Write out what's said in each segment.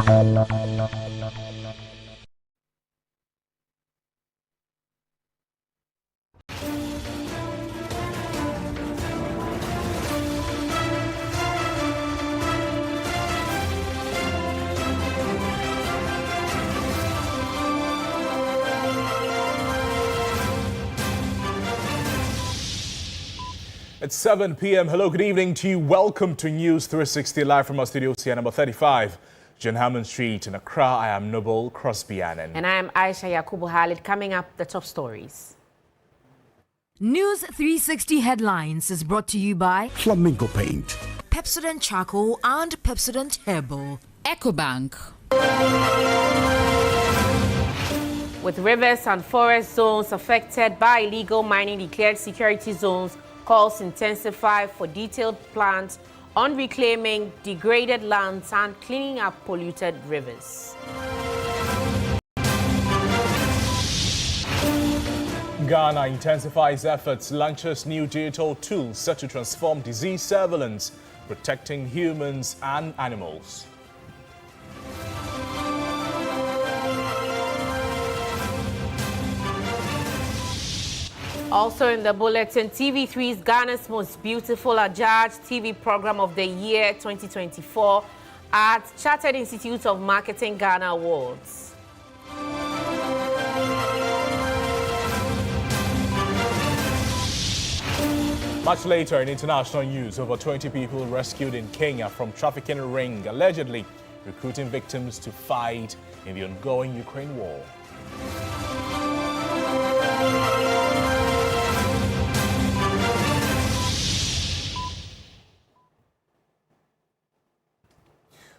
It's 7 p.m. Hello, good evening to you. Welcome to News 360 live from our studios here, number 35, John Hammond Street in Accra. I am Noble Crosby Annan. And I am Ayisha Yakubu. Coming up, the top stories. News 360 headlines is brought to you by Flamingo Paint, Pepsodent Charcoal and Pepsodent Herbal, EcoBank. With rivers and forest zones affected by illegal mining declared security zones, calls intensify for detailed plans on reclaiming degraded lands and cleaning up polluted rivers. Ghana intensifies efforts, launches new digital tools set to transform disease surveillance, protecting humans and animals. Also in the bulletin, TV3's Ghana's Most Beautiful Adjudged TV Program of the Year 2024 at Chartered Institute of Marketing Ghana Awards. Much later in international news, over 20 people rescued in Kenya from trafficking ring, allegedly recruiting victims to fight in the ongoing Ukraine war.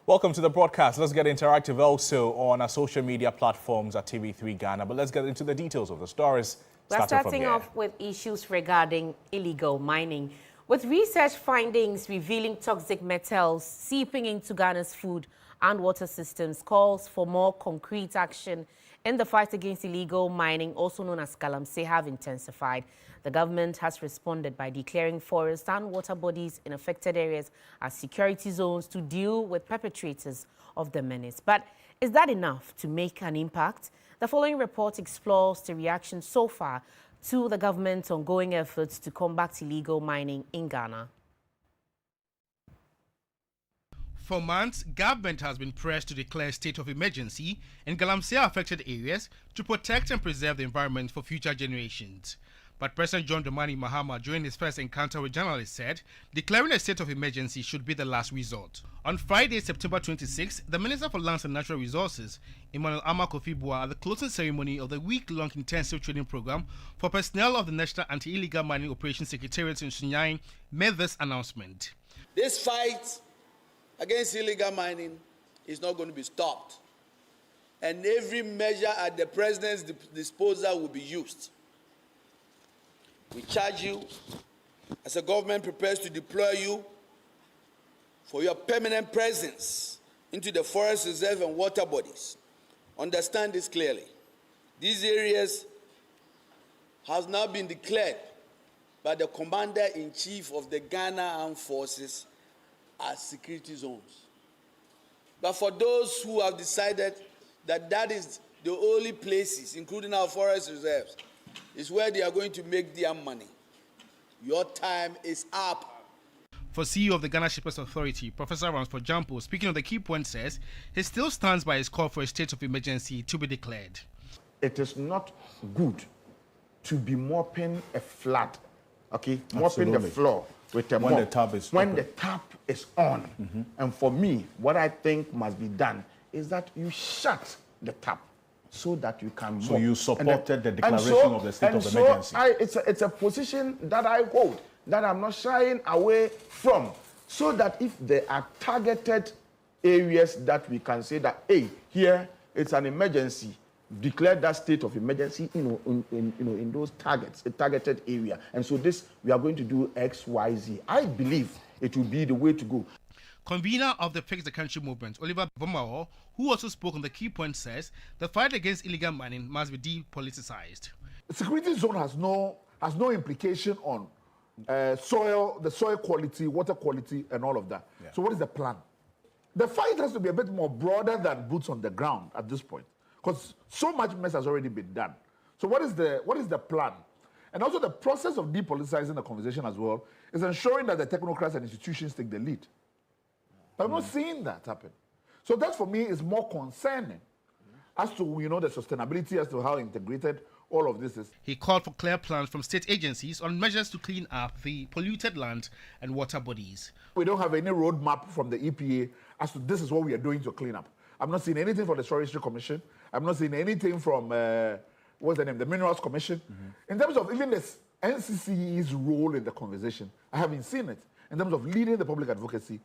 Welcome to the broadcast. Let's get interactive also on our social media platforms at TV3 Ghana. But let's get into the details of the stories. We're starting off with issues regarding illegal mining. With research findings revealing toxic metals seeping into Ghana's food and water systems, calls for more concrete action in the fight against illegal mining, also known as Galamsey, have intensified. The government has responded by declaring forests and water bodies in affected areas as security zones to deal with perpetrators of the menace. But is that enough to make an impact? The following report explores the reaction so far to the government's ongoing efforts to combat illegal mining in Ghana. For months, government has been pressed to declare a state of emergency in Galamsey-affected areas to protect and preserve the environment for future generations. But President John Dramani Mahama, during his first encounter with journalists, said declaring a state of emergency should be the last resort. On Friday, September 26, the Minister for Lands and Natural Resources, Emmanuel Amakofi-Boa, at the closing ceremony of the week-long intensive training program for personnel of the National Anti-Illegal Mining Operations Secretariat in Sunyani, made this announcement. This fight against illegal mining is not going to be stopped, and every measure at the President's disposal will be used. We charge you, as a government prepares to deploy you, for your permanent presence into the forest reserve and water bodies. Understand this clearly. These areas have now been declared by the Commander-in-Chief of the Ghana Armed Forces as security zones. But for those who have decided that that is the only places, including our forest reserves, is where they are going to make their money, your time is up. For CEO of the Ghana Shippers Authority, Professor Ransford Jampo, speaking on the key point, says he still stands by his call for a state of emergency to be declared. It is not good to be mopping a flat, okay? Mopping the floor with a mop when the tap is when open. the tap is on. And for me, what I think must be done is that you shut the tap so that you can mop. So you supported the declaration of the state of emergency. It's a position that I hold, that I'm not shying away from, so that if there are targeted areas that we can say that, hey, here it's an emergency, declare that state of emergency, in those targets, a targeted area. And so this, we are going to do X, Y, Z. I believe it will be the way to go. Convener of the Fix the Country movement, Oliver Bomao, who also spoke on the key point, says the fight against illegal mining must be depoliticized. The security zone has no implication on the soil quality, water quality, and all of that. Yeah. So what is the plan? the fight has to be a bit more broader than boots on the ground at this point, because so much mess has already been done. So what is the plan? And also the process of depoliticizing the conversation as well is ensuring that the technocrats and institutions take the lead. But I'm not seeing that happen. So that for me is more concerning as to, the sustainability, as to how integrated all of this is. He called for clear plans from state agencies on measures to clean up the polluted land and water bodies. We don't have any roadmap from the EPA as to this is what we are doing to clean up. I'm not seeing anything from the Forestry Commission. I'm not seeing anything from, what's the name, the Minerals Commission. In terms of even the NCCE's role in the conversation, I haven't seen it. In terms of leading the public advocacy,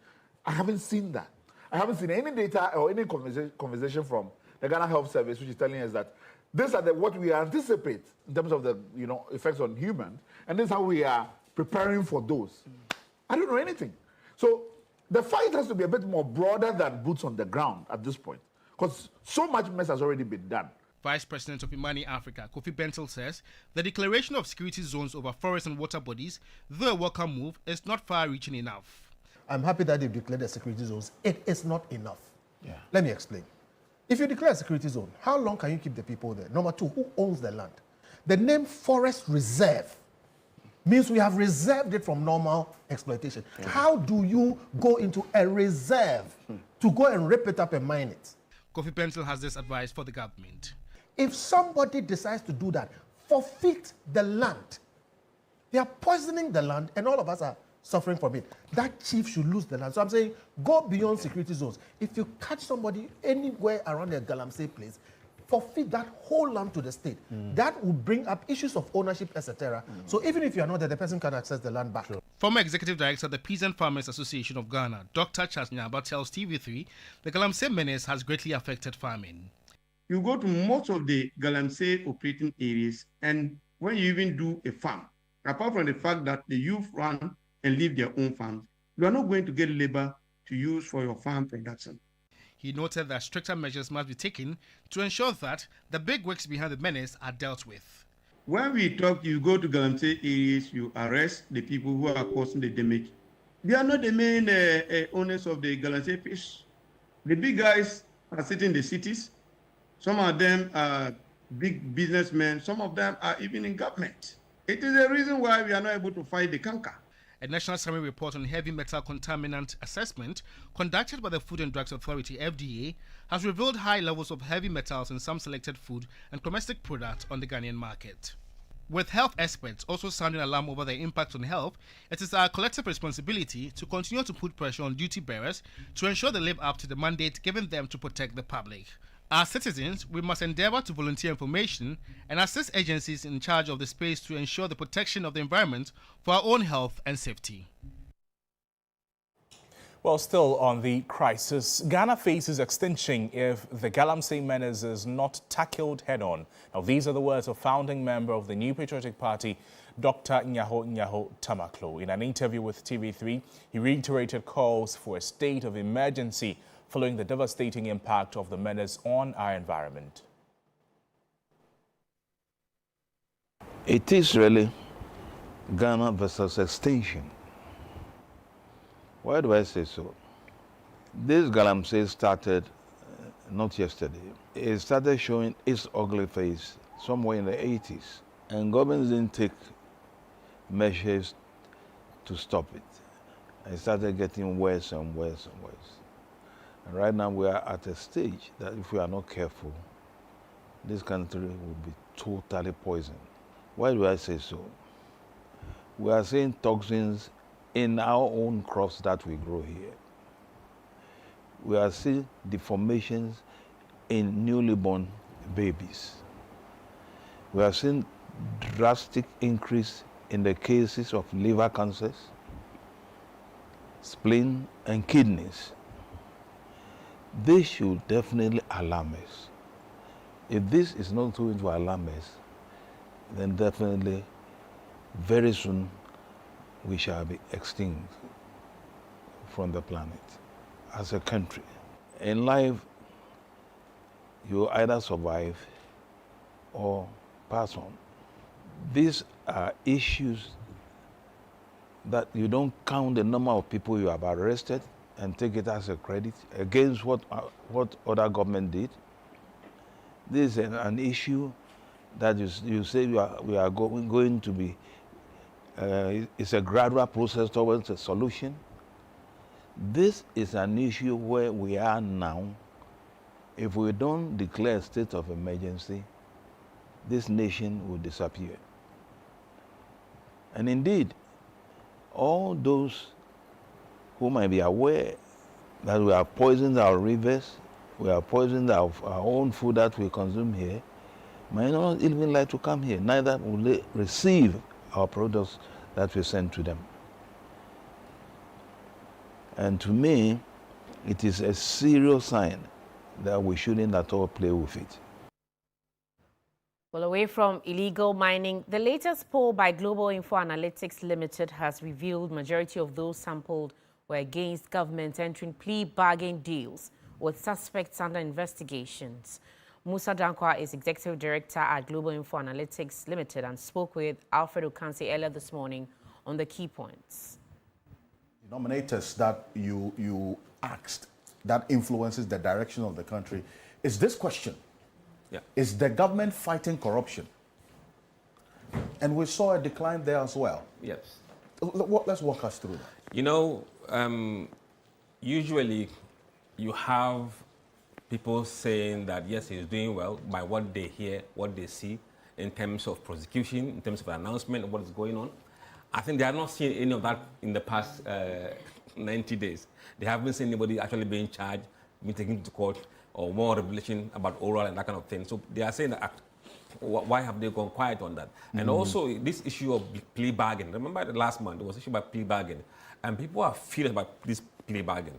I haven't seen that. I haven't seen any data or any conversation from the Ghana Health Service, which is telling us that these are what we anticipate in terms of the effects on humans, and this is how we are preparing for those. I don't know anything. So the fight has to be a bit more broader than boots on the ground at this point, because so much mess has already been done. Vice President of Imani Africa, Kofi Bentil, says the declaration of security zones over forests and water bodies, though a welcome move, is not far-reaching enough. I'm happy that they've declared the security zones. It is not enough. Yeah. Let me explain. If you declare a security zone, how long can you keep the people there? Number two, who owns the land? The name forest reserve means we have reserved it from normal exploitation. How do you go into a reserve to go and rip it up and mine it? Kofi Bentil has this advice for the government. If somebody decides to do that, forfeit the land. They are poisoning the land and all of us are suffering from it. That chief should lose the land. So I'm saying go beyond security zones. If you catch somebody anywhere around the Galamsey place, forfeit that whole land to the state. That will bring up issues of ownership, etc. So even if you are not there, the person can access the land back. Sure. Former Executive Director of the Peasant Farmers Association of Ghana, Dr. Charles Nyaba, tells TV3 the Galamsey menace has greatly affected farming. You go to most of the Galamsey operating areas, and when you even do a farm, apart from the fact that the youth run and leave their own farms, you are not going to get labor to use for your farm production. He noted that stricter measures must be taken to ensure that the big works behind the menace are dealt with. When we talk, you go to Galamsey areas, you arrest the people who are causing the damage. They are not the main owners of the Galamsey fish. The big guys are sitting in the cities. Some of them are big businessmen. Some of them are even in government. It is the reason why we are not able to fight the canker. A national summary report on heavy metal contaminant assessment conducted by the Food and Drugs Authority, FDA, has revealed high levels of heavy metals in some selected food and domestic products on the Ghanaian market. With health experts also sounding alarm over their impact on health, it is our collective responsibility to continue to put pressure on duty bearers to ensure they live up to the mandate given them to protect the public. As citizens, we must endeavor to volunteer information and assist agencies in charge of the space to ensure the protection of the environment for our own health and safety. Well, still on the crisis, Ghana faces extinction if the Galamsey menace is not tackled head-on. Now, these are the words of founding member of the New Patriotic Party, Dr. Nyaho Tamaklo. In an interview with TV3, he reiterated calls for a state of emergency following the devastating impact of the menace on our environment. It is really Ghana versus extinction. Why do I say so? This Galamsey started not yesterday. It started showing its ugly face somewhere in the 80s, and governments didn't take measures to stop it. It started getting worse and worse and worse. And right now we are at a stage that if we are not careful, this country will be totally poisoned. Why do I say so? We are seeing toxins in our own crops that we grow here. We are seeing deformations in newly born babies. We are seeing drastic increase in the cases of liver cancers, spleen, and kidneys. This should definitely alarm us. If this is not going to alarm us, then definitely very soon we shall be extinct from the planet as a country. In life, you either survive or pass on. These are issues that you don't count the number of people you have arrested and take it as a credit against what other government did. This is an issue that you say we are going to be, it's a gradual process towards a solution. This is an issue where we are now. If we don't declare a state of emergency, this nation will disappear. And indeed, all those who might be aware that we have poisoned our rivers, we have poisoned our own food that we consume here, might not even like to come here, neither will they receive our products that we send to them. And to me, it is a serious sign that we shouldn't at all play with it. Well, away from illegal mining, the latest poll by Global Info Analytics Limited has revealed majority of those sampled were against government entering plea bargain deals with suspects under investigations. Musa Dankwa is Executive Director at Global Info Analytics Limited and spoke with Alfred Okansi earlier this morning on the key points. The nominators that you asked that influences the direction of the country is this question. Yeah. Is the government fighting corruption? And we saw a decline there as well. Yes. Let's walk us through that. You know, usually you have people saying that, yes, he's doing well by what they hear, what they see in terms of prosecution, in terms of an announcement of what is going on. I think they are not seeing any of that in the past 90 days. They haven't seen anybody actually being charged, being taken to court, or more revelation about oral and that kind of thing. So they are saying that, why have they gone quiet on that? And also this issue of plea bargain. Remember the last month, there was an issue about plea bargain. And people are furious about this plea bargain.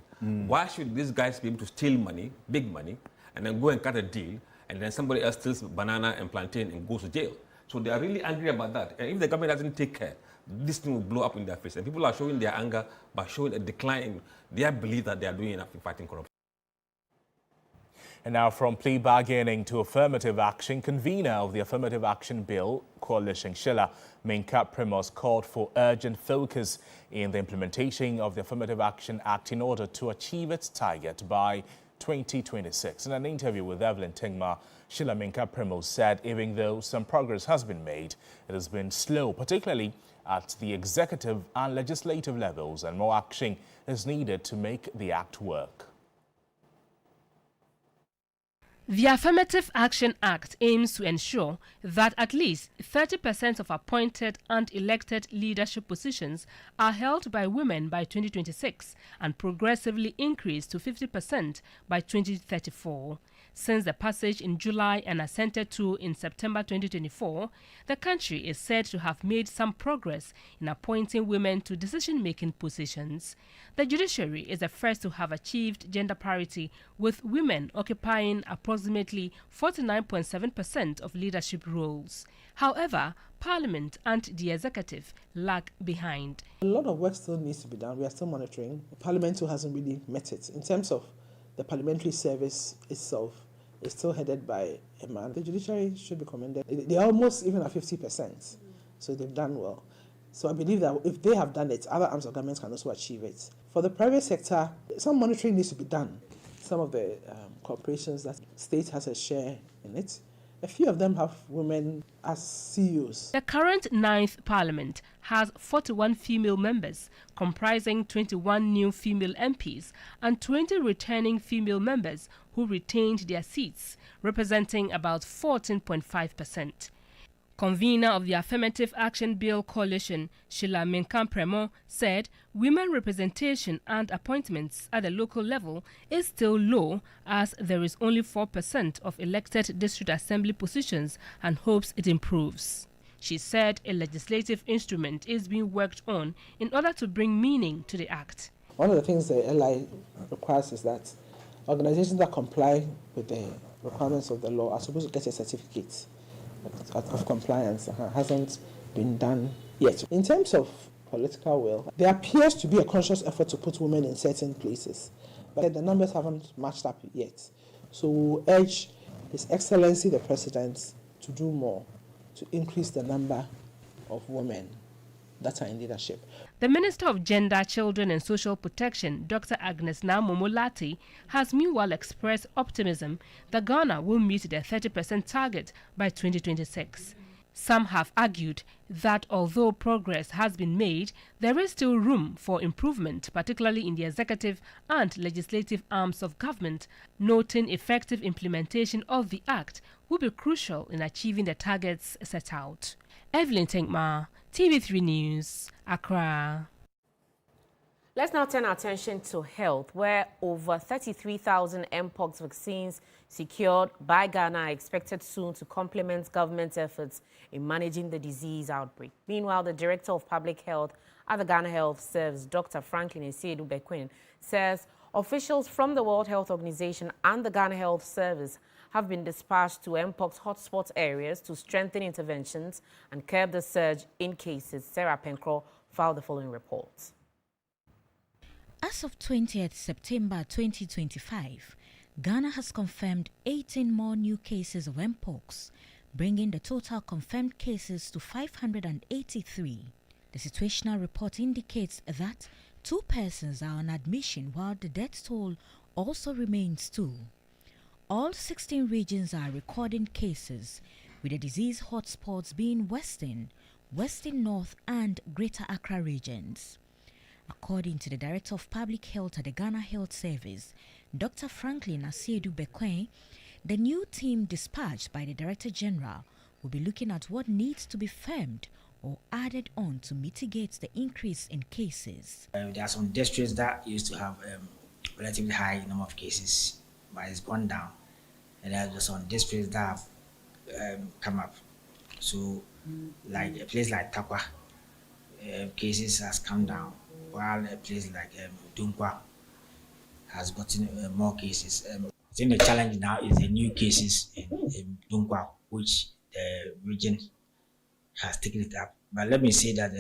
Why should these guys be able to steal money, big money, and then go and cut a deal, and then somebody else steals banana and plantain and goes to jail? So they are really angry about that. And if the government doesn't take care, this thing will blow up in their face. And people are showing their anger by showing a decline in their belief that they are doing enough in fighting corruption. And now from plea bargaining to affirmative action, convener of the Affirmative Action Bill Coalition, Sheila Menka Primos, called for urgent focus in the implementation of the Affirmative Action Act in order to achieve its target by 2026. In an interview with Evelyn Tingma, Sheila Menka Primos said even though some progress has been made, it has been slow, particularly at the executive and legislative levels, and more action is needed to make the act work. The Affirmative Action Act aims to ensure that at least 30% of appointed and elected leadership positions are held by women by 2026 and progressively increase to 50% by 2034. Since the passage in July and assented to in September 2024, the country is said to have made some progress in appointing women to decision-making positions. The judiciary is the first to have achieved gender parity, with women occupying approximately 49.7% of leadership roles. However, Parliament and the executive lag behind. A lot of work still needs to be done. We are still monitoring. Parliament too hasn't really met it. In terms of the parliamentary service itself, is still headed by a man. The judiciary should be commended. They're almost even at 50%, so they've done well. So I believe that if they have done it, other arms of government can also achieve it. For the private sector, some monitoring needs to be done. Some of the corporations that state has a share in it, a few of them have women as CEOs. The current 9th Parliament has 41 female members, comprising 21 new female MPs and 20 returning female members who retained their seats, representing about 14.5%. Convener of the Affirmative Action Bill Coalition, Sheila Menka Primos, said women representation and appointments at the local level is still low, as there is only 4% of elected district assembly positions, and hopes it improves. She said a legislative instrument is being worked on in order to bring meaning to the act. One of the things the LI requires is that organizations that comply with the requirements of the law are supposed to get a certificate of compliance. Hasn't been done yet. In terms of political will, there appears to be a conscious effort to put women in certain places, but the numbers haven't matched up yet. So we'll urge His Excellency the President to do more to increase the number of women that are in leadership. The Minister of Gender, Children and Social Protection, Dr. Agnes Namomolati, has meanwhile expressed optimism that Ghana will meet the 30% target by 2026. Some have argued that although progress has been made, there is still room for improvement, particularly in the executive and legislative arms of government, noting effective implementation of the Act will be crucial in achieving the targets set out. Evelyn Tenkma, TV3 News, Accra. Let's now turn our attention to health, where over 33,000 Mpox vaccines secured by Ghana are expected soon to complement government efforts in managing the disease outbreak. Meanwhile, the Director of Public Health at the Ghana Health Service, Dr. Franklin Esiedu-Bequin, says officials from the World Health Organization and the Ghana Health Service have been dispatched to Mpox hotspot areas to strengthen interventions and curb the surge in cases. Sarah Penkro filed the following reports. As of 20th September 2025, Ghana has confirmed 18 more new cases of Mpox, bringing the total confirmed cases to 583. The situational report indicates that 2 persons are on admission while the death toll also remains 2. All 16 regions are recording cases, with the disease hotspots being Western North and Greater Accra regions. According to the Director of Public Health at the Ghana Health Service, Dr. Franklin Esiedu-Bequin, the new team dispatched by the Director General will be looking at what needs to be firmed or added on to mitigate the increase in cases. There are some districts that used to have relatively high number of cases, but it's gone down. And there are some districts that have come up. So, like a place like Takwa, cases has come down, while a place like Dunkwa has gotten more cases. I think the challenge now is the new cases in Dunkwa, which the region has taken it up. But let me say that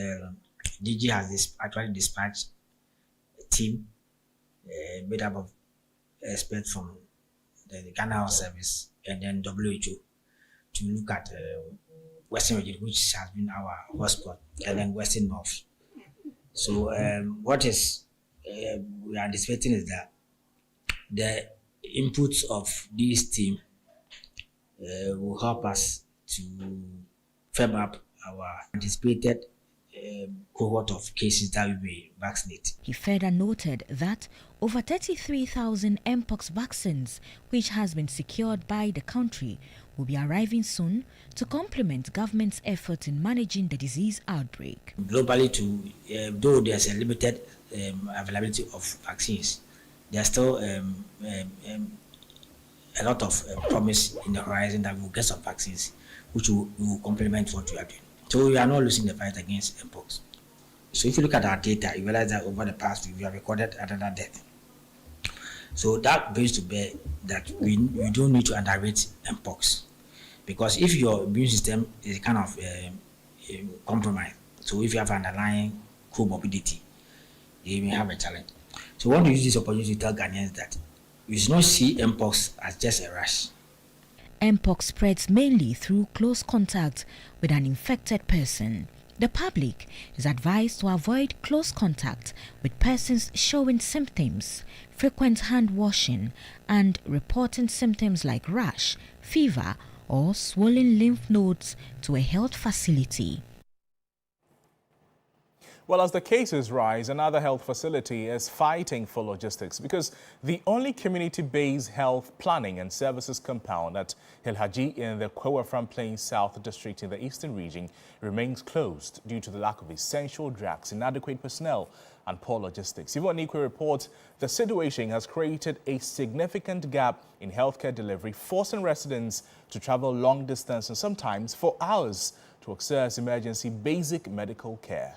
DG has actually dispatched a team made up of experts from the Ghana Health Service and then WHO to look at Western region, which has been our hotspot, and then Western North. So what is we are anticipating is that the inputs of this team will help us to firm up our anticipated cohort of cases that we may vaccinate. He further noted that over 33,000 Mpox vaccines, which has been secured by the country, will be arriving soon to complement government's efforts in managing the disease outbreak. Globally, though there's a limited availability of vaccines, there's still a lot of promise in the horizon that we'll get some vaccines, which will complement what we are doing. So we are not losing the fight against Mpox. So if you look at our data, you realize that over the past week, we have recorded another death. So that brings to bear that we don't need to underrate Mpox. Because if your immune system is kind of compromised, so if you have underlying comorbidity, you may have a challenge. So we want to use this opportunity to tell Ghanaians that we should not see Mpox as just a rash. Mpox spreads mainly through close contact with an infected person. The public is advised to avoid close contact with persons showing symptoms, frequent hand washing, and reporting symptoms like rash, fever, or swollen lymph nodes to a health facility. Well, as the cases rise, another health facility is fighting for logistics because the only community-based health planning and services compound at Hilhaji in the Kwewafram Plains South District in the Eastern Region remains closed due to the lack of essential drugs, inadequate personnel and poor logistics. Yvonne Nikwe reports the situation has created a significant gap in healthcare delivery, forcing residents to travel long distance and sometimes for hours to access emergency basic medical care.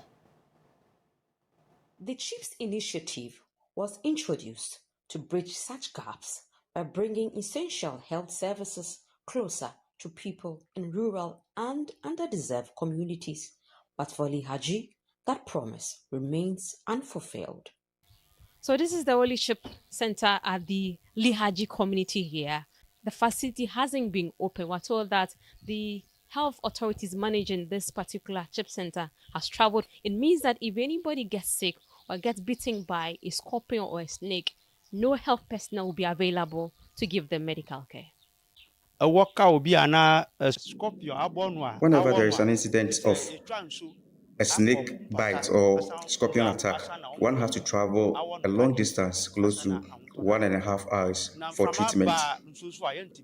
The Chief's initiative was introduced to bridge such gaps by bringing essential health services closer to people in rural and underdeserved communities. But for Lihaji, that promise remains unfulfilled. So this is the Holy Ship Center at the Lihaji community here. The facility hasn't been open. We're told that the health authorities managing this particular chip center has traveled, it means that if anybody gets sick or gets bitten by a scorpion or a snake, no health personnel will be available to give them medical care. Whenever there is an incident of a snake bite or scorpion attack, one has to travel a long distance, close to 1.5 hours for treatment,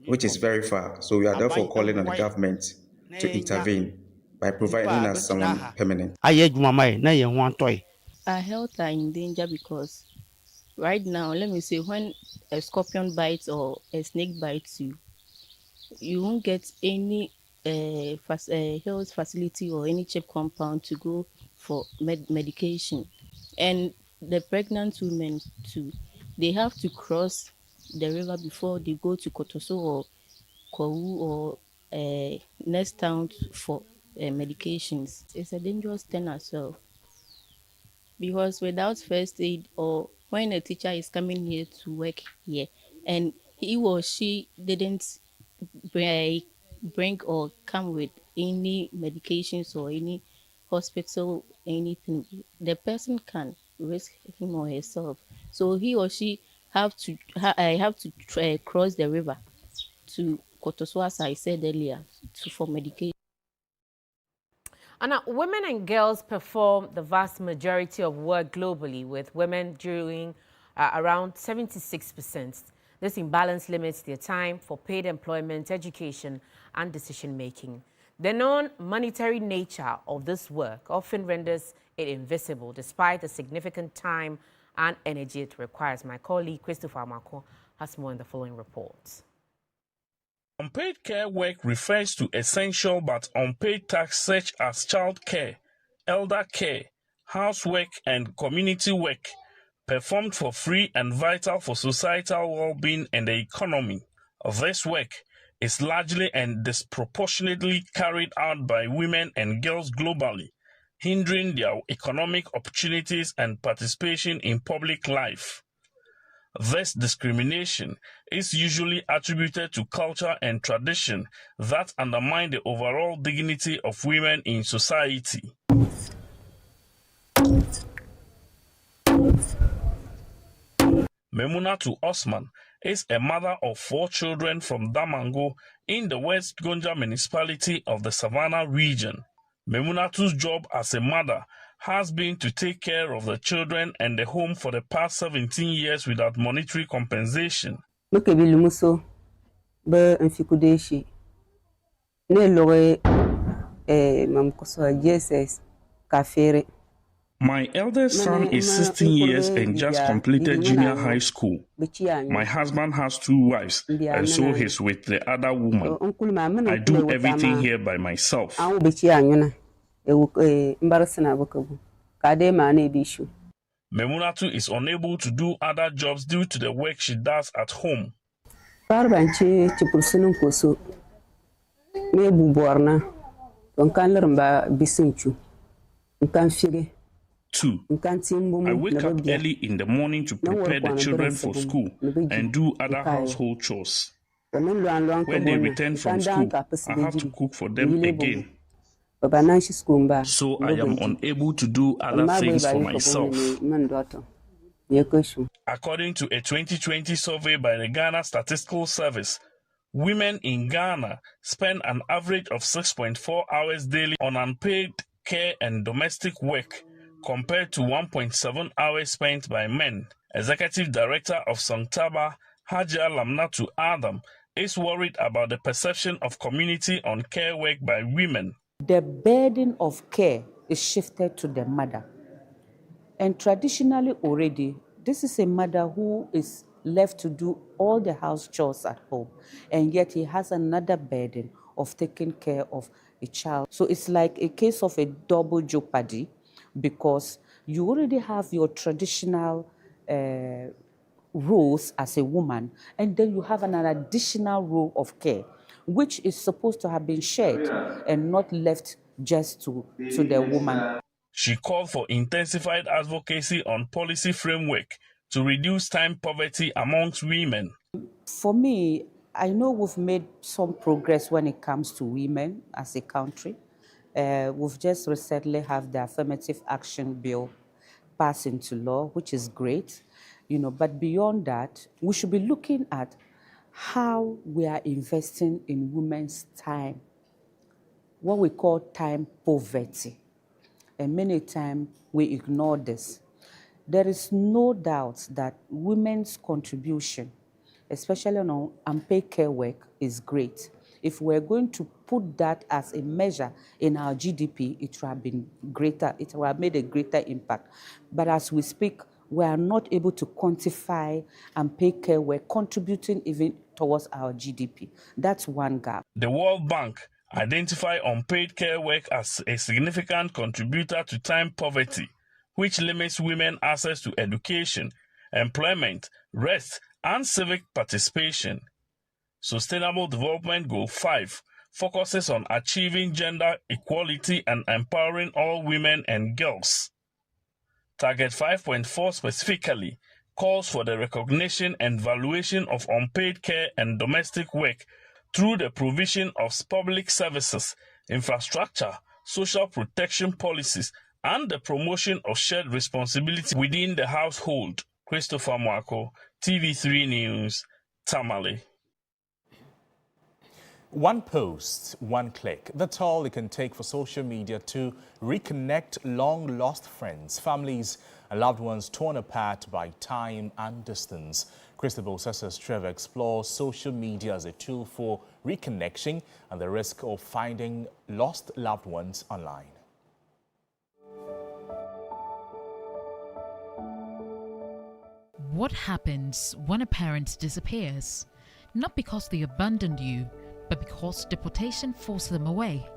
which is very far. So we are therefore calling on the government to intervene by providing us someone permanent. Our health are in danger because right now, let me say, when a scorpion bites or a snake bites you, you won't get any health facility or any cheap compound to go for medication. And the pregnant women too, they have to cross the river before they go to Kotoso or Kowu or next town for medications. It's a dangerous thing as well, because without first aid, or when a teacher is coming here to work here and he or she didn't bring or come with any medications or any hospital, anything, the person can risk him or herself. So he or she have to cross the river to Kotoso, as I said earlier, for medication. And women and girls perform the vast majority of work globally, with women doing around 76%. This imbalance limits their time for paid employment, education, and decision-making. The non-monetary nature of this work often renders it invisible, despite the significant time and energy it requires. My colleague, Christopher Mako, has more in the following report. Unpaid care work refers to essential but unpaid tasks such as child care, elder care, housework, and community work, performed for free and vital for societal well-being and the economy. This work is largely and disproportionately carried out by women and girls globally, hindering their economic opportunities and participation in public life. This discrimination is usually attributed to culture and tradition that undermine the overall dignity of women in society. Memunatu Osman is a mother of 4 children from Damango in the West Gonja municipality of the Savannah region. Memunatu's job as a mother has been to take care of the children and the home for the past 17 years without monetary compensation. My eldest son is 16 years and just completed junior high school. My husband has 2 wives, and so he's with the other woman. I do everything here by myself. Memunatu is unable to do other jobs due to the work she does at home. 2. I wake up early in the morning to prepare the children for school and do other household chores. When they return from school, I have to cook for them again. So I am unable to do other things for myself. According to a 2020 survey by the Ghana Statistical Service, women in Ghana spend an average of 6.4 hours daily on unpaid care and domestic work, compared to 1.7 hours spent by men. Executive Director of Songtaba, Hajia Lamnatu Adam, is worried about the perception of community on care work by women. The burden of care is shifted to the mother. And traditionally already, this is a mother who is left to do all the house chores at home, and yet he has another burden of taking care of a child. So it's like a case of a double jeopardy, because you already have your traditional roles as a woman, and then you have an additional role of care, which is supposed to have been shared and not left just to the woman. She called for intensified advocacy on policy framework to reduce time poverty amongst women. For me, I know we've made some progress when it comes to women as a country. We've just recently have the affirmative action bill passed into law, which is great, but beyond that, we should be looking at how we are investing in women's time, what we call time poverty. And many times we ignore this. There is no doubt that women's contribution, especially on unpaid care work, is great. If we're going to put that as a measure in our GDP, it would have been greater, it would have made a greater impact. But as we speak, we are not able to quantify unpaid care work contributing even towards our GDP. That's one gap. The World Bank identify unpaid care work as a significant contributor to time poverty, which limits women access to education, employment, rest, and civic participation. Sustainable Development Goal 5 focuses on achieving gender equality and empowering all women and girls. Target 5.4 specifically calls for the recognition and valuation of unpaid care and domestic work through the provision of public services, infrastructure, social protection policies, and the promotion of shared responsibility within the household. Christopher Mwako, TV3 News, Tamale. One post, one click. That's all it can take for social media to reconnect long-lost friends, families, and loved ones torn apart by time and distance. Christabel Sesers Trevor explores social media as a tool for reconnection and the risk of finding lost loved ones online. What happens when a parent disappears? Not because they abandoned you, but because deportation forced them away.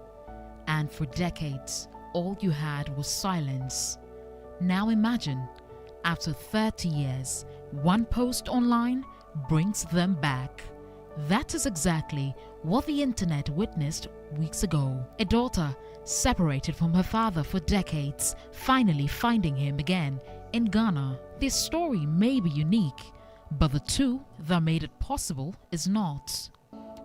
And for decades, all you had was silence. Now imagine, after 30 years, one post online brings them back. That is exactly what the internet witnessed weeks ago. A daughter separated from her father for decades, finally finding him again in Ghana. This story may be unique, but the tool that made it possible is not.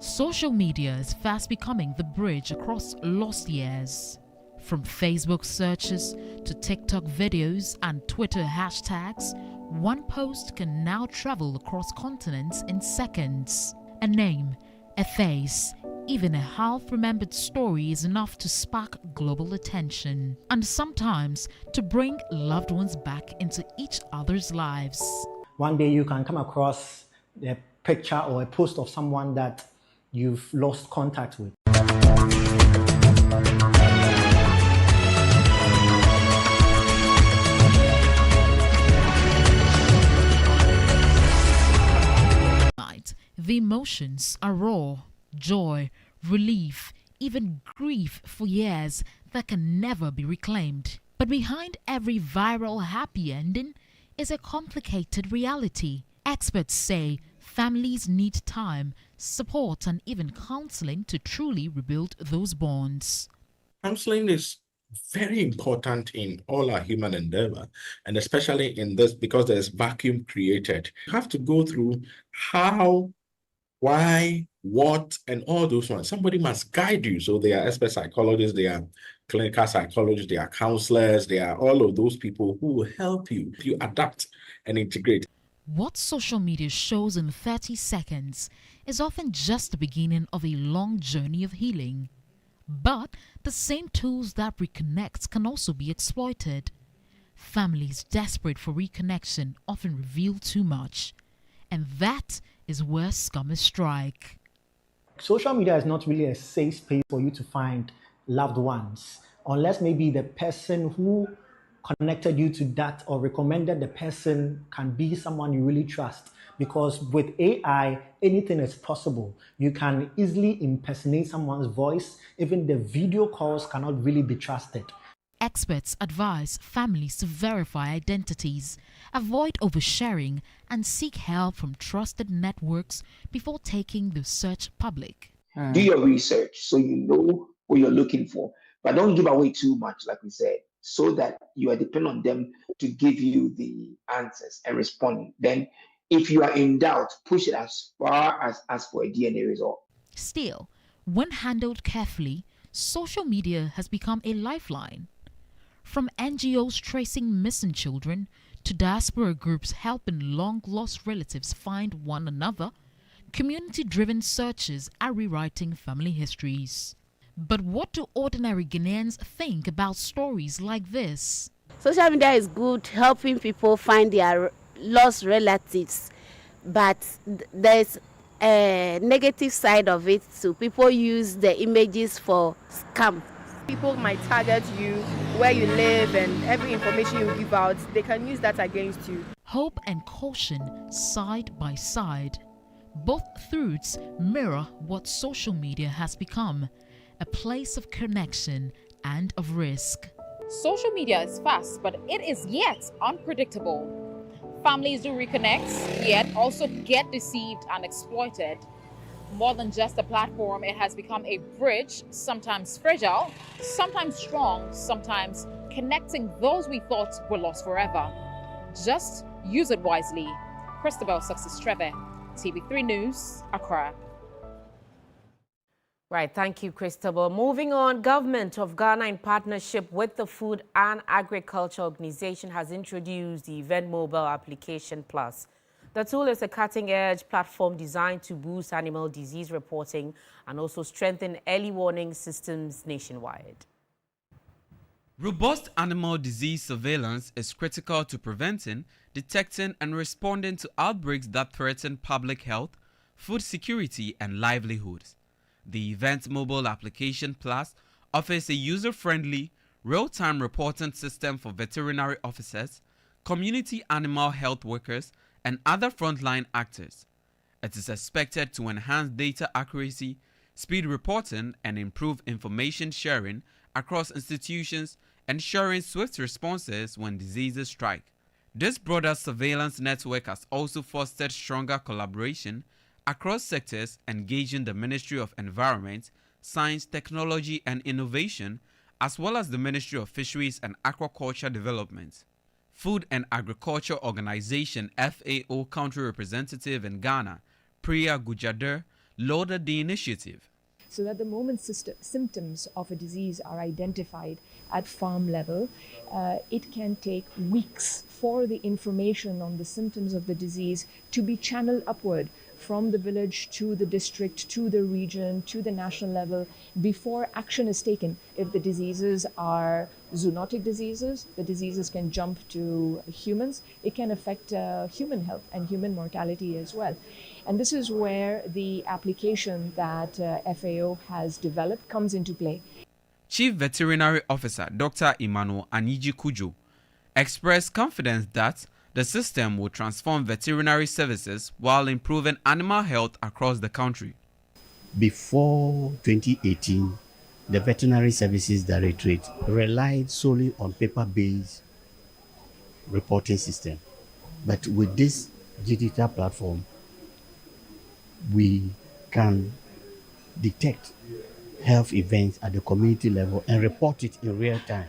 Social media is fast becoming the bridge across lost years. From Facebook searches to TikTok videos and Twitter hashtags, one post can now travel across continents in seconds. A name, a face, even a half-remembered story is enough to spark global attention, and sometimes to bring loved ones back into each other's lives. One day you can come across a picture or a post of someone that you've lost contact with. The emotions are raw, joy, relief, even grief for years that can never be reclaimed. But behind every viral happy ending is a complicated reality. Experts say families need time, support, and even counseling to truly rebuild those bonds. Counseling is very important in all our human endeavor, and especially in this because there's vacuum created. You have to go through how, why, what, and all those ones. Somebody must guide you. So they are expert psychologists, they are clinical psychologists, they are counselors, they are all of those people who will help you adapt and integrate. What social media shows in 30 seconds is often just the beginning of a long journey of healing. But the same tools that reconnect can also be exploited. Families desperate for reconnection often reveal too much. And that is where scammers strike. Social media is not really a safe space for you to find loved ones, unless maybe the person who connected you to that or recommended the person can be someone you really trust. Because with AI, anything is possible. You can easily impersonate someone's voice. Even the video calls cannot really be trusted. Experts advise families to verify identities, avoid oversharing, and seek help from trusted networks before taking the search public. Do your research so you know what you're looking for, but don't give away too much, like we said, so that you are dependent on them to give you the answers and respond. Then If you are in doubt, push it as far as ask for a DNA result. Still, when handled carefully, social media has become a lifeline. From NGOs tracing missing children to diaspora groups helping long-lost relatives find one another, community-driven searches are rewriting family histories. But what do ordinary Ghanaians think about stories like this? Social media is good, helping people find their lost relatives, but there's a negative side of it too. People use the images for scam. People might target you, where you live, and every information you give out, they can use that against you. Hope and caution side by side. Both truths mirror what social media has become, a place of connection and of risk. Social media is fast, but it is yet unpredictable. Families do reconnect, yet also get deceived and exploited. More than just a platform, it has become a bridge, sometimes fragile, sometimes strong, sometimes connecting those we thought were lost forever. Just use it wisely. Christabel Success Trevor, TV3 News, Accra. Right, thank you, Christabel. Moving on, Government of Ghana in partnership with the Food and Agriculture Organization has introduced the Event Mobile Application Plus. The tool is a cutting-edge platform designed to boost animal disease reporting and also strengthen early warning systems nationwide. Robust animal disease surveillance is critical to preventing, detecting, and responding to outbreaks that threaten public health, food security, and livelihoods. The Event Mobile Application Plus offers a user-friendly, real-time reporting system for veterinary officers, community animal health workers, and other frontline actors. It is expected to enhance data accuracy, speed reporting, and improve information sharing across institutions, ensuring swift responses when diseases strike. This broader surveillance network has also fostered stronger collaboration across sectors, engaging the Ministry of Environment, Science, Technology and Innovation, as well as the Ministry of Fisheries and Aquaculture Development. Food and Agriculture Organization FAO country representative in Ghana, Priya Gujadir, lauded the initiative. So that the moment symptoms of a disease are identified at farm level, it can take weeks for the information on the symptoms of the disease to be channeled upward from the village to the district, to the region, to the national level, before action is taken. If the diseases are zoonotic diseases, the diseases can jump to humans. It can affect human health and human mortality as well. And this is where the application that FAO has developed comes into play. Chief Veterinary Officer Dr. Emmanuel Aniji Kujo expressed confidence that the system will transform veterinary services while improving animal health across the country. Before 2018, the Veterinary Services Directorate relied solely on paper-based reporting system. But with this digital platform, we can detect health events at the community level and report it in real time.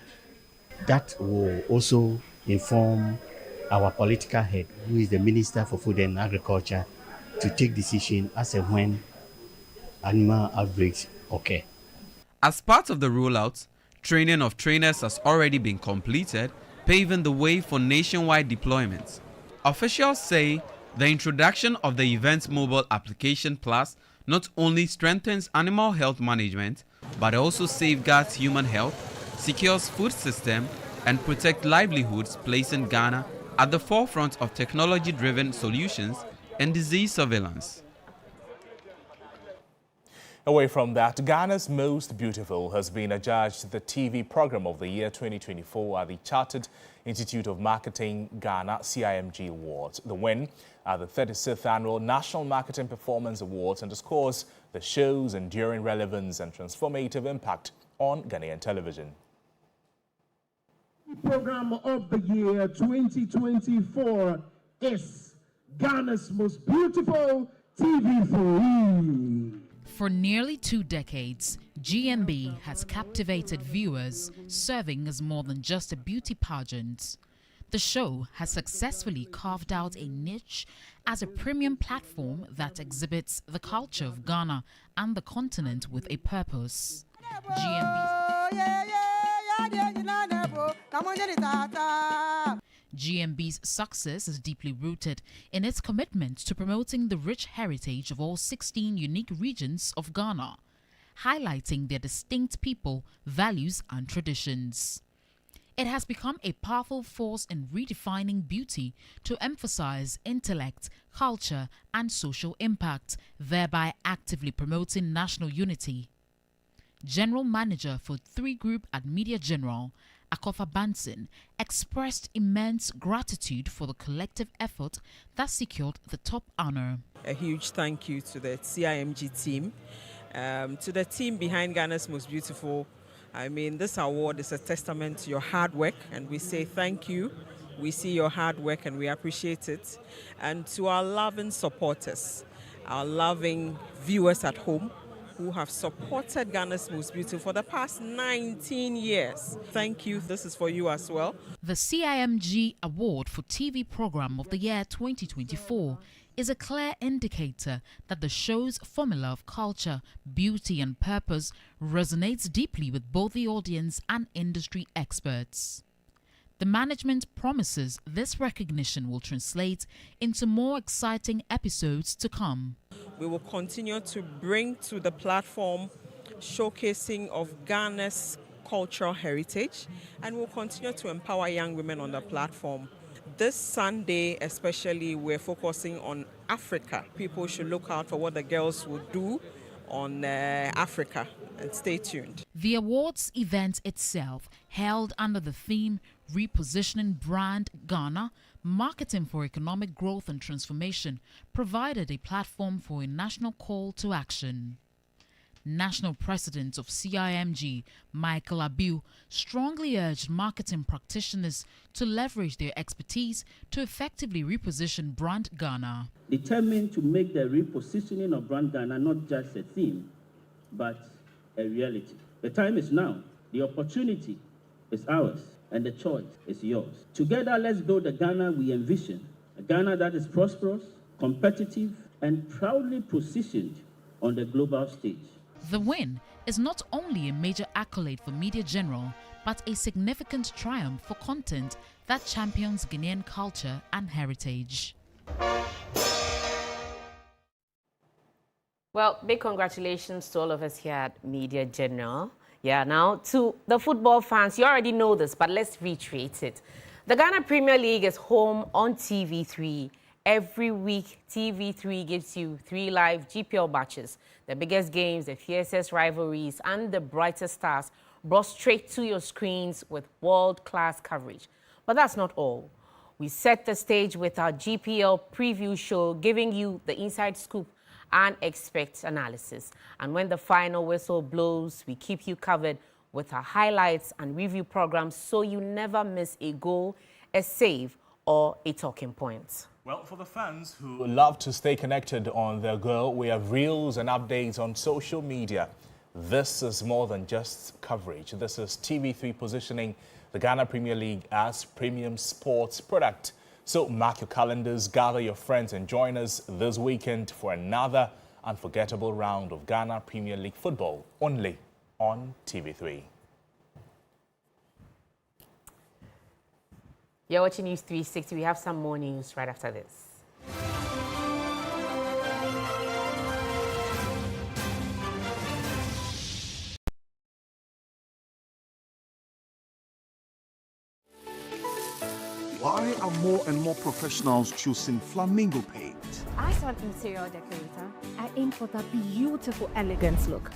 That will also inform our political head, who is the Minister for Food and Agriculture, to take decision as and when animal outbreaks occur. As part of the rollout, training of trainers has already been completed, paving the way for nationwide deployments. Officials say the introduction of the Event Mobile Application Plus not only strengthens animal health management, but also safeguards human health, secures food system, and protects livelihoods, placing Ghana at the forefront of technology-driven solutions and disease surveillance. Away from that, Ghana's Most Beautiful has been adjudged the TV Program of the Year 2024 at the Chartered Institute of Marketing Ghana CIMG Awards. The win at the 36th Annual National Marketing Performance Awards underscores the show's enduring relevance and transformative impact on Ghanaian television. Program of the Year 2024 is Ghana's Most Beautiful TV3. For nearly 2 decades, GMB has captivated viewers, serving as more than just a beauty pageant. The show has successfully carved out a niche as a premium platform that exhibits the culture of Ghana and the continent with a purpose. GMB's success is deeply rooted in its commitment to promoting the rich heritage of all 16 unique regions of Ghana, highlighting their distinct people, values, and traditions. It has become a powerful force in redefining beauty to emphasize intellect, culture, and social impact, thereby actively promoting national unity. General Manager for 3 Group at Media General, Akofa Banson, expressed immense gratitude for the collective effort that secured the top honor. A huge thank you to the CIMG team, to the team behind Ghana's Most Beautiful. I mean, this award is a testament to your hard work, and we say thank you. We see your hard work and we appreciate it. And to our loving supporters, our loving viewers at home who have supported Ghana's Most Beautiful for the past 19 years. Thank you. This is for you as well. The CIMG Award for TV Program of the Year 2024 is a clear indicator that the show's formula of culture, beauty, and purpose resonates deeply with both the audience and industry experts. The management promises this recognition will translate into more exciting episodes to come. We will continue to bring to the platform showcasing of Ghana's cultural heritage, and we'll continue to empower young women on the platform. This Sunday especially, we're focusing on Africa. People should look out for what the girls will do on Africa, and stay tuned. The awards event itself, held under the theme Repositioning Brand Ghana, Marketing for Economic Growth and Transformation, provided a platform for a national call to action. National President of CIMG, Michael Abiu, strongly urged marketing practitioners to leverage their expertise to effectively reposition Brand Ghana. Determined to make the repositioning of Brand Ghana not just a theme, but a reality. The time is now. The opportunity is ours, and the choice is yours. Together, let's build the Ghana we envision, a Ghana that is prosperous, competitive, and proudly positioned on the global stage. The win is not only a major accolade for Media General, but a significant triumph for content that champions Ghanaian culture and heritage. Well, big congratulations to all of us here at Media General. Yeah, now to the football fans, you already know this, but let's reiterate it. The Ghana Premier League is home on TV3. Every week, TV3 gives you 3 live GPL matches, the biggest games, the fiercest rivalries, and the brightest stars brought straight to your screens with world-class coverage. But that's not all. We set the stage with our GPL preview show, giving you the inside scoop and expert analysis. And when the final whistle blows, we keep you covered with our highlights and review programs so you never miss a goal, a save, or a talking point. Well, for the fans who love to stay connected on their go, we have reels and updates on social media. This is more than just coverage. This is TV3 positioning the Ghana Premier League as premium sports product. So mark your calendars, gather your friends and join us this weekend for another unforgettable round of Ghana Premier League football, only on TV3. You're watching News360. We have some more news right after this. Why are more and more professionals choosing flamingo paint? As an interior decorator, I aim for that beautiful elegance look.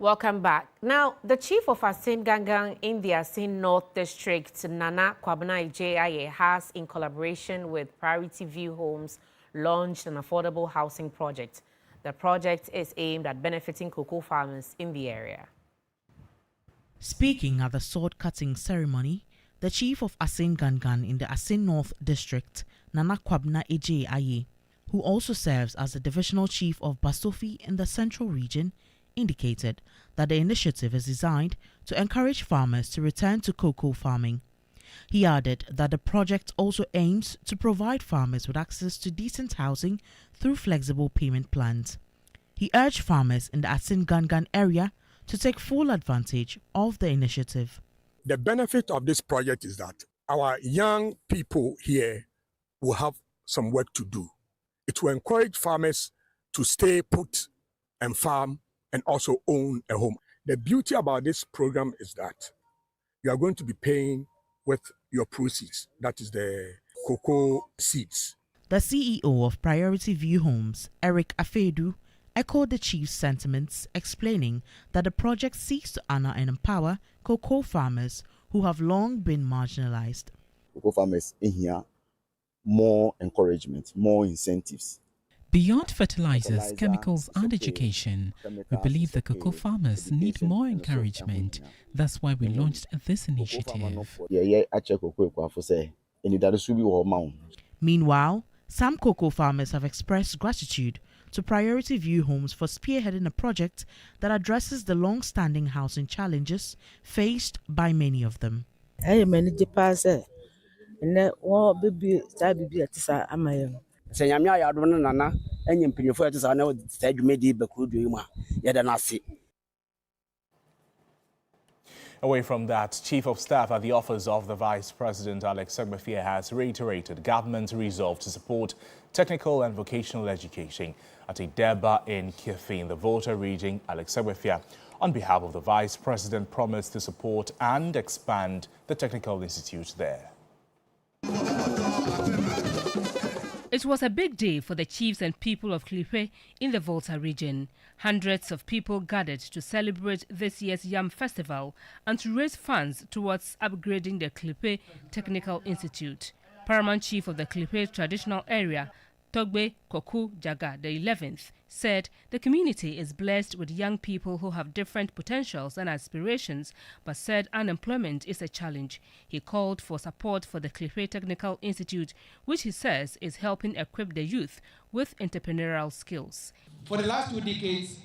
Welcome back. Now, the chief of Asin Gangan in the Asin North District, Annan Ayisha Yakubu, has, in collaboration with Priority View Homes, launched an affordable housing project. The project is aimed at benefiting cocoa farmers in the area. Speaking at the sword-cutting ceremony, the chief of Asin Gangan in the Asin North District, Annan Ayisha Yakubu, who also serves as the divisional chief of Basofi in the Central Region, indicated that the initiative is designed to encourage farmers to return to cocoa farming. He added that the project also aims to provide farmers with access to decent housing through flexible payment plans. He urged farmers in the Asin Gangan area to take full advantage of the initiative. The benefit of this project is that our young people here will have some work to do. It will encourage farmers to stay put and farm and also own a home. The beauty about this program is that you are going to be paying with your proceeds, that is the cocoa seeds. The CEO of Priority View Homes, Eric Afedu, echoed the chief's sentiments, explaining that the project seeks to honor and empower cocoa farmers who have long been marginalized. Cocoa farmers in here, more encouragement, more incentives. Beyond fertilizers, chemicals and education, we believe the cocoa farmers need more encouragement. That's why we launched this initiative. Meanwhile, some cocoa farmers have expressed gratitude to Priority View Homes for spearheading a project that addresses the long-standing housing challenges faced by many of them. Away from that, Chief of Staff at the Office of the Vice President, Alex Segbefia, has reiterated government's resolve to support technical and vocational education. At a Deba in Kifi in the Volta region, Alex Segbefia, on behalf of the Vice President, promised to support and expand the technical institute there. It was a big day for the chiefs and people of Klipe in the Volta region. Hundreds of people gathered to celebrate this year's Yam Festival and to raise funds towards upgrading the Klipe Technical Institute. Paramount Chief of the Klipe traditional area, Togbe Koku Jaga the 11th, said the community is blessed with young people who have different potentials and aspirations, but said unemployment is a challenge. He called for support for the Klipe Technical Institute, which he says is helping equip the youth with entrepreneurial skills. For the last 2 decades,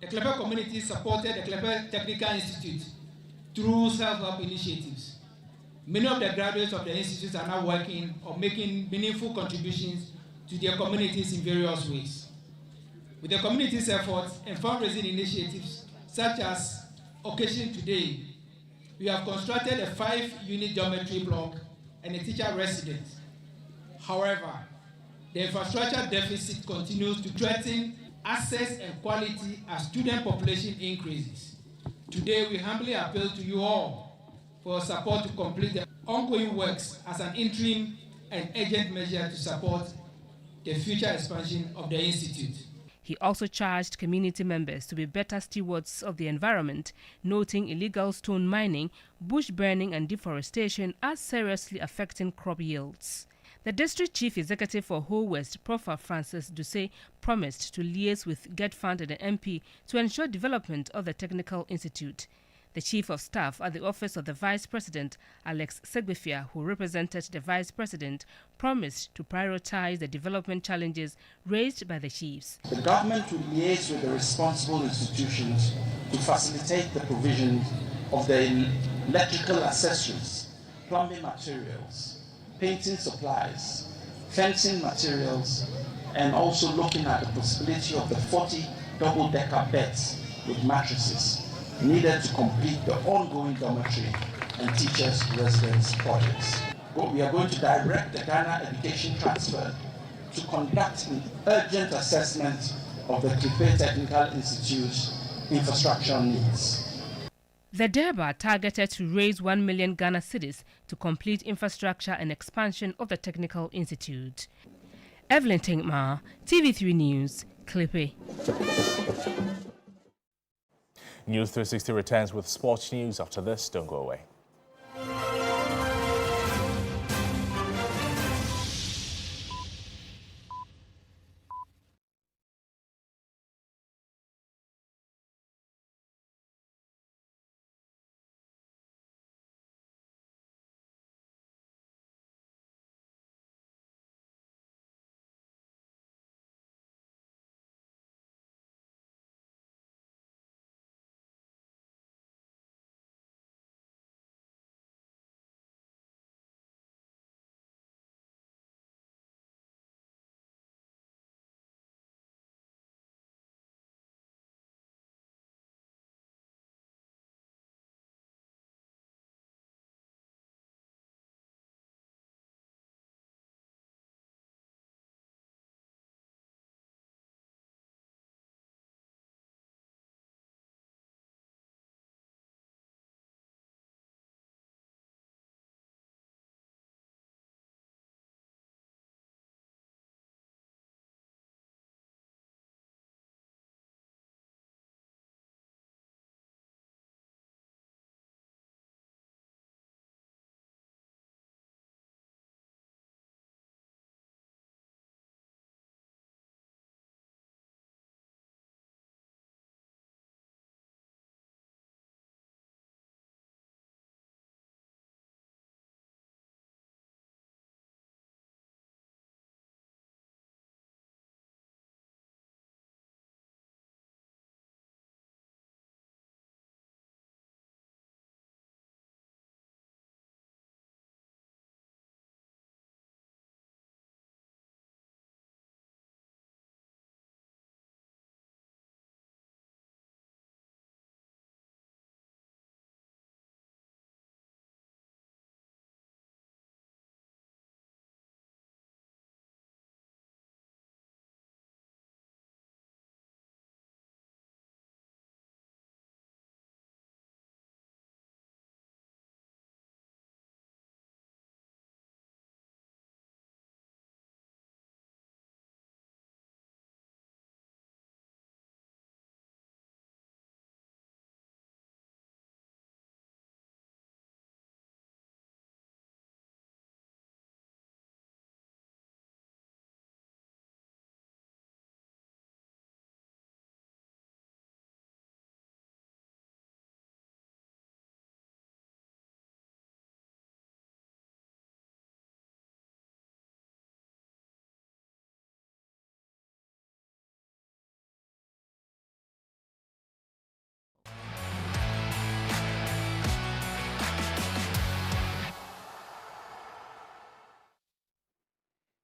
the Klipe community supported the Klipe Technical Institute through self-help initiatives. Many of the graduates of the institutes are now working or making meaningful contributions to their communities in various ways. With the community's efforts and fundraising initiatives, such as Occasion Today, we have constructed a 5-unit dormitory block and a teacher residence. However, the infrastructure deficit continues to threaten access and quality as student population increases. Today, we humbly appeal to you all for support to complete the ongoing works as an interim and urgent measure to support the future expansion of the institute. He also charged community members to be better stewards of the environment, noting illegal stone mining, bush burning and deforestation as seriously affecting crop yields. The district chief executive for Ho West, Prof. Francis Duse, promised to liaise with Get Fund and the MP to ensure development of the Technical Institute. The Chief of Staff at the Office of the Vice President, Alex Segbefia, who represented the Vice President, promised to prioritize the development challenges raised by the chiefs. The government will liaise with the responsible institutions to facilitate the provision of the electrical accessories, plumbing materials, painting supplies, fencing materials, and also looking at the possibility of the 40 double-decker beds with mattresses needed to complete the ongoing dormitory and teachers' residence projects. But we are going to direct the Ghana Education Transfer to conduct an urgent assessment of the Klipe Technical Institute's infrastructure needs. The Deba targeted to raise 1 million Ghana cedis to complete infrastructure and expansion of the Technical Institute. Evelyn Tinkma, TV3 News, Klipe. News 360 returns with sports news after this. Don't go away.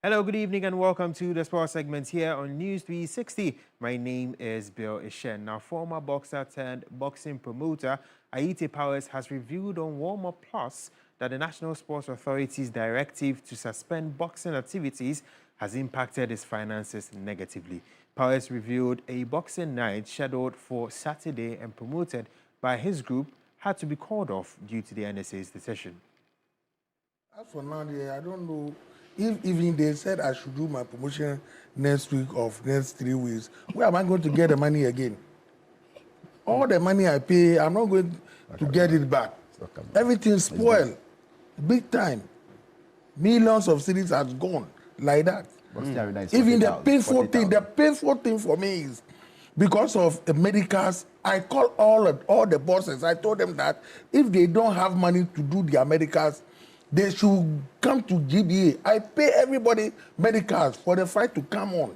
Hello, good evening, and welcome to the sports segment here on News 360. My name is Bill Ishen. Now, former boxer turned boxing promoter Ayite Powers has revealed on Warm Up Plus that the National Sports Authority's directive to suspend boxing activities has impacted his finances negatively. Powers revealed a boxing night scheduled for Saturday and promoted by his group had to be called off due to the NSA's decision. As for now, I don't know. If even they said I should do my promotion next week of next 3 weeks, where am I going to get the money again? All the money I pay, I'm not going to get it back. Everything's spoiled, big time. Millions of cities has gone like that. Even the painful thing for me is because of the medicals. I call all the bosses. I told them that if they don't have money to do their medicals, they should come to GBA. I pay everybody medicals for the fight to come on.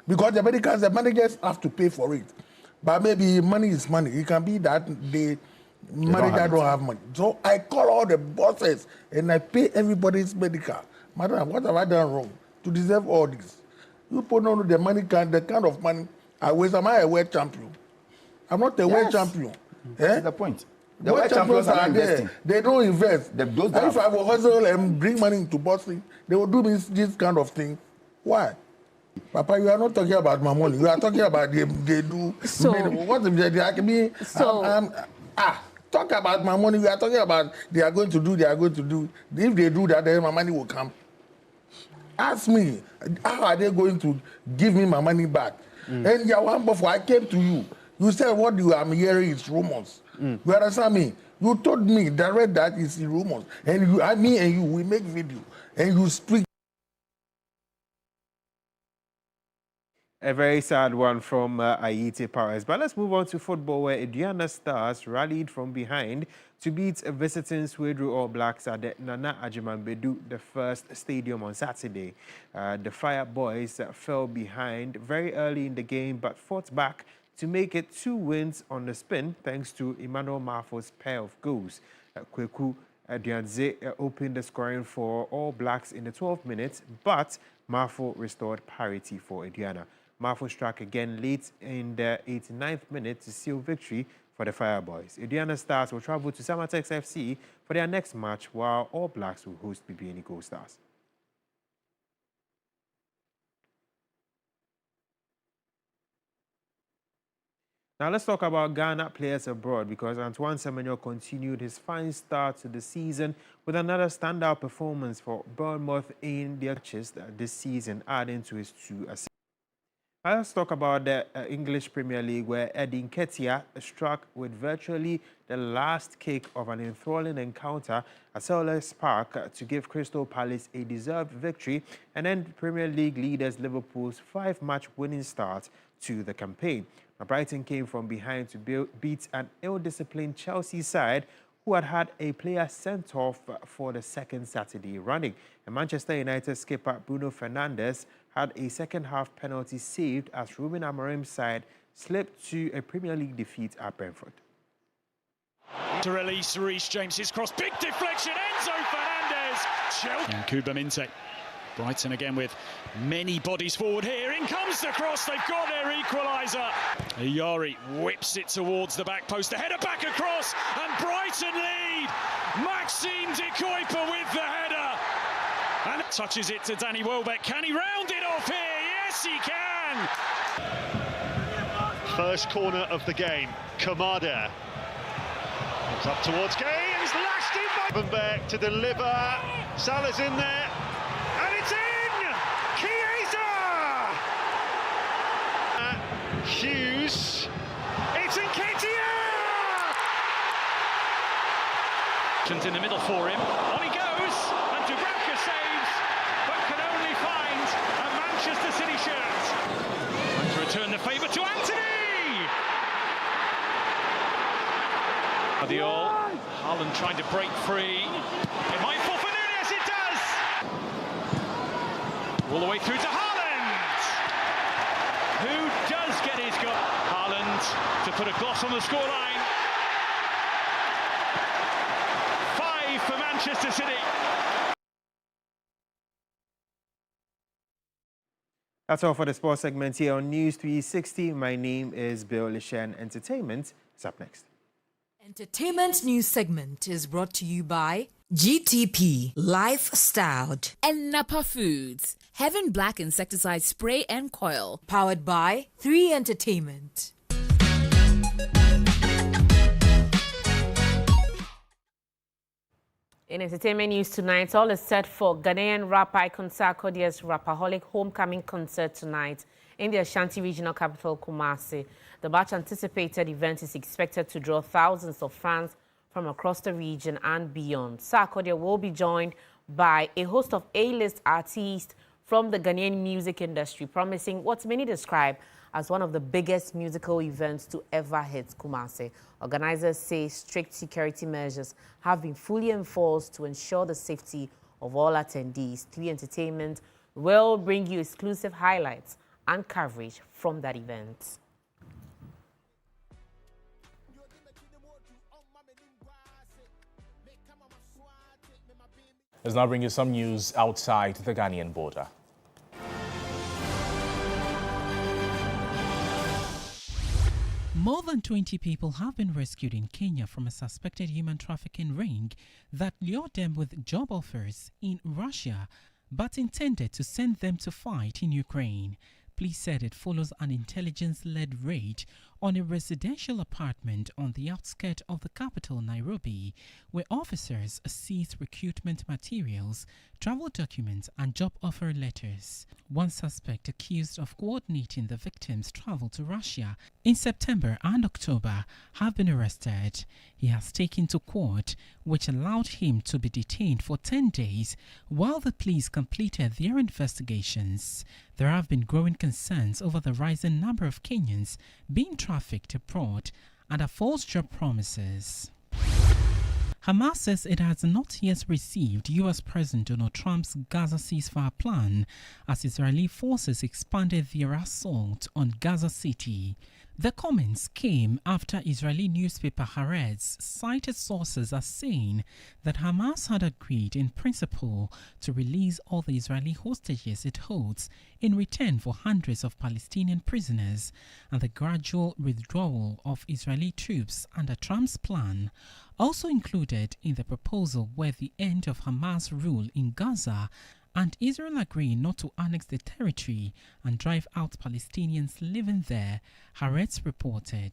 Because the medicals, the managers have to pay for it. But maybe money is money. It can be that the manager don't have money. So I call all the bosses and I pay everybody's medical. Madam, what have I done wrong to deserve all this? You put on the money, the kind of money I waste. Am I a world champion? I'm not a world champion. That's the point. The world champions are there. They don't invest. If I will hustle and bring money into boxing, they will do this kind of thing. Why? Papa, you are not talking about my money. You are talking about they do. So, what if they like me? Talk about my money. You are talking about they are going to do. If they do that, then my money will come. Ask me, how are they going to give me my money back? And one before I came to you. You said what I'm hearing is rumors. You understand me? You told me direct that it's rumors. And me and you, we make video. And you speak. A very sad one from Ayite Powers. But let's move on to football, where Aduana Stars rallied from behind to beat visiting Swedru All Blacks at the Nana Ajimambedu, the first stadium on Saturday. The Fire Boys fell behind very early in the game, but fought back to make it 2 wins on the spin, thanks to Emmanuel Mafo's pair of goals. Kweku Aduanze opened the scoring for All Blacks in the 12th minute, but Mafo restored parity for Aduana. Mafo struck again late in the 89th minute to seal victory for the Fireboys. Aduana Stars will travel to Samatex FC for their next match, while All Blacks will host BBN Gold Stars. Now let's talk about Ghana players abroad, because Antoine Semenyo continued his fine start to the season with another standout performance for Bournemouth in their matches this season, adding to his 2 assists. Let's talk about the English Premier League, where Eddie Nketiah struck with virtually the last kick of an enthralling encounter at Selhurst Park to give Crystal Palace a deserved victory and end Premier League leaders Liverpool's 5-match winning start to the campaign. Now, Brighton came from behind to beat an ill-disciplined Chelsea side who had a player sent off for the second Saturday running. And Manchester United skipper Bruno Fernandes had a second-half penalty saved as Ruben Amorim's side slipped to a Premier League defeat at Brentford. To release Reece James's cross, big deflection, Enzo Fernandez. And Kuba Minte. Brighton again with many bodies forward here. In comes the cross, they've got their equaliser. Yari whips it towards the back post, the header back across, and Brighton lead. Maxime de Kuyper with the header. And touches it to Danny Welbeck. Can he round it off here? Yes, he can. First corner of the game. Kamada. It's up towards Gay, and he's lashed in by Welbeck to deliver. Salah's in there. And it's in! Chiesa! Hughes. It's Nketiah! In the middle for him. On he goes, and Dubravka saves, but can only find a Manchester City shirt. And to return the favour to Anthony! Guardiola, Haaland trying to break free. It might fall for Nunes, it does! All the way through to Haaland! Who does get his goal? Haaland to put a gloss on the scoreline. 5 for Manchester City. That's all for the sports segment here on News 360. My name is Bill Lishan. Entertainment is up next. Entertainment news segment is brought to you by GTP Lifestyle and Napa Foods. Heaven Black Insecticide Spray and Coil. Powered by 3 Entertainment. In entertainment news tonight, all is set for Ghanaian rap icon Sarkodie's Rapaholic homecoming concert tonight in the Ashanti regional capital, Kumasi. The much anticipated event is expected to draw thousands of fans from across the region and beyond. Sarkodie will be joined by a host of A-list artists from the Ghanaian music industry, promising what many describe as one of the biggest musical events to ever hit Kumasi. Organizers say strict security measures have been fully enforced to ensure the safety of all attendees. 3 Entertainment will bring you exclusive highlights and coverage from that event. Let's now bring you some news outside the Ghanaian border. More than 20 people have been rescued in Kenya from a suspected human trafficking ring that lured them with job offers in Russia but intended to send them to fight in Ukraine. Police said it follows an intelligence-led raid on a residential apartment on the outskirts of the capital, Nairobi, where officers seized recruitment materials, travel documents and job offer letters. One suspect accused of coordinating the victim's travel to Russia in September and October have been arrested. He has taken to court, which allowed him to be detained for 10 days while the police completed their investigations. There have been growing concerns over the rising number of Kenyans being trafficked abroad under false job promises. Hamas says it has not yet received U.S. President Donald Trump's Gaza ceasefire plan as Israeli forces expanded their assault on Gaza City. The comments came after Israeli newspaper Haaretz cited sources as saying that Hamas had agreed in principle to release all the Israeli hostages it holds in return for hundreds of Palestinian prisoners and the gradual withdrawal of Israeli troops under Trump's plan. Also included in the proposal were the end of Hamas rule in Gaza and Israel agreeing not to annex the territory and drive out Palestinians living there, Haaretz reported.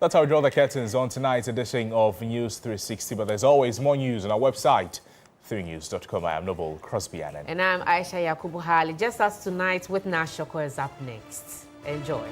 That's how we draw the curtains on tonight's edition of News 360. But there's always more news on our website, 3news.com. I am Noble Crosby Annan. And I'm Ayisha Yakubu. Just as tonight with Nashoko is up next. Enjoy.